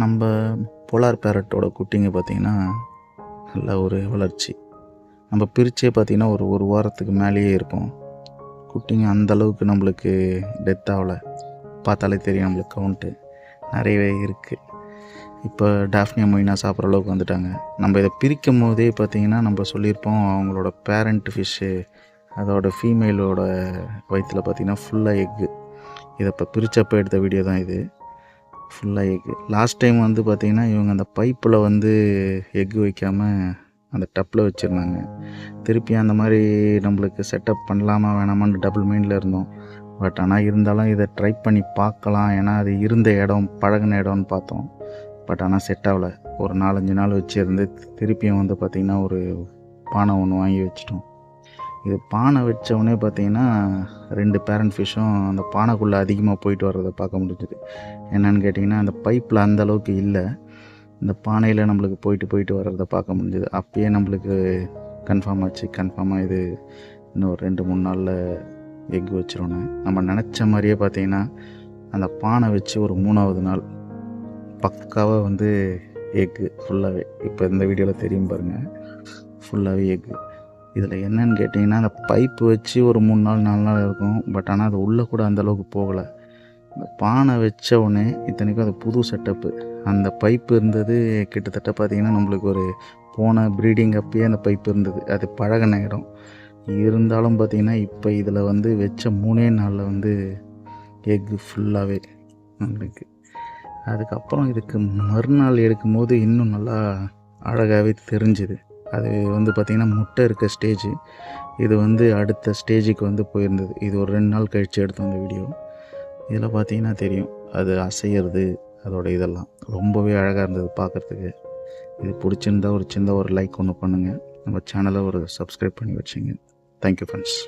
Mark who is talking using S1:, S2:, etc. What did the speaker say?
S1: நம்ம போலார் பேரட்டோட குட்டிங்க பார்த்திங்கன்னா நல்ல ஒரு வளர்ச்சி. நம்ம பிரித்தே பார்த்திங்கன்னா ஒரு வாரத்துக்கு மேலேயே இருக்கும். குட்டிங்க அந்தளவுக்கு நம்மளுக்கு டெத் ஆகலை. பார்த்தாலே தெரியும் நம்மளுக்கு கவுண்ட்டு நிறையவே இருக்குது. இப்போ டாஃப்னியா மொயினா சாப்பிட்ற அளவுக்கு வந்துட்டாங்க. நம்ம இதை பிரிக்கும் போதே பார்த்திங்கன்னா நம்ம சொல்லியிருப்போம், அவங்களோட பேரண்ட் ஃபிஷ்ஷு அதோட ஃபீமேலோட வயிற்றில் பார்த்திங்கன்னா ஃபுல்லாக எக்கு. இதை இப்போ பிரித்தப்போ எடுத்த வீடியோ தான் இது. ஃபுல்லாக எக்கு. லாஸ்ட் டைம் வந்து பார்த்திங்கன்னா இவங்க அந்த பைப்பில் வந்து எக்கு வைக்காமல் அந்த டப்பில் வச்சுருந்தாங்க. திருப்பி அந்த மாதிரி நம்மளுக்கு செட்டப் பண்ணலாமா வேணாமான்னு டபுள் மைண்டில் இருந்தோம். பட் ஆனால் இருந்தாலும் இதை ட்ரை பண்ணி பார்க்கலாம், ஏன்னா அது இருந்த இடம் பழகின இடம்னு பார்த்தோம். பட் ஆனால் செட் ஆகலை. ஒரு 4-5 நாள் வச்சுருந்து திருப்பியும் வந்து பார்த்திங்கன்னா ஒரு பானை ஒன்று வாங்கி வச்சிட்டோம். இது பானை வச்சவுடனே பார்த்திங்கன்னா 2 பேரண்ட் ஃபிஷ்ஷும் அந்த பானைக்குள்ளே அதிகமாக போயிட்டு வர்றதை பார்க்க முடிஞ்சுது. என்னென்னு கேட்டிங்கன்னா அந்த பைப்பில் அந்தளவுக்கு இல்லை, இந்த பானையில் நம்மளுக்கு போயிட்டு வர்றதை பார்க்க முடிஞ்சுது. அப்பயே நம்மளுக்கு கன்ஃபார்ம் ஆச்சு, கன்ஃபார்மாக இது இன்னும் ஒரு 2-3 நாளில் எக் வச்சிடணும். நம்ம நினச்ச மாதிரியே பார்த்திங்கன்னா அந்த பானை வச்சு ஒரு 3ஆவது நாள் பக்காவாக வந்து எக்கு ஃபுல்லாகவே, இப்போ இந்த வீடியோவில் தெரியும் பாருங்கள், ஃபுல்லாகவே எக்கு. இதில் என்னென்னு கேட்டிங்கன்னா அந்த பைப்பு வச்சு ஒரு 3 நாள் 4 நாள் இருக்கும். பட் ஆனால் அது உள்ளே கூட அந்தளவுக்கு போகலை. இந்த பானை வச்ச உடனே, இத்தனைக்கும் அது புது செட்டப்பு. அந்த பைப்பு இருந்தது கிட்டத்தட்ட பார்த்திங்கன்னா நம்மளுக்கு ஒரு போன ப்ரீடிங் அப்பயே அந்த பைப்பு இருந்தது. அது பழகின இடம் இருந்தாலும் பார்த்திங்கன்னா இப்போ இதில் வந்து வச்ச 3 நாளில் வந்து எக்கு ஃபுல்லாகவே நம்மளுக்கு. அதுக்கப்புறம் இதுக்கு மறுநாள் எடுக்கும்போது இன்னும் நல்லா அழகாகவே தெரிஞ்சுது. அது வந்து பார்த்திங்கன்னா முட்டை இருக்க ஸ்டேஜு. இது வந்து அடுத்த ஸ்டேஜுக்கு வந்து போயிருந்தது. இது ஒரு 2 நாள் கழித்து எடுத்தோம் அந்த வீடியோ. இதில் பார்த்திங்கன்னா தெரியும் அது அசையிறது, அதோட இதெல்லாம் ரொம்பவே அழகாக இருந்தது பார்க்குறதுக்கு. இது பிடிச்சிருந்தா ஒரு சின்ன ஒரு லைக் ஒன்று பண்ணுங்கள். நம்ம சேனலை ஒரு சப்ஸ்கிரைப் பண்ணி வச்சுங்க. Thank you friends.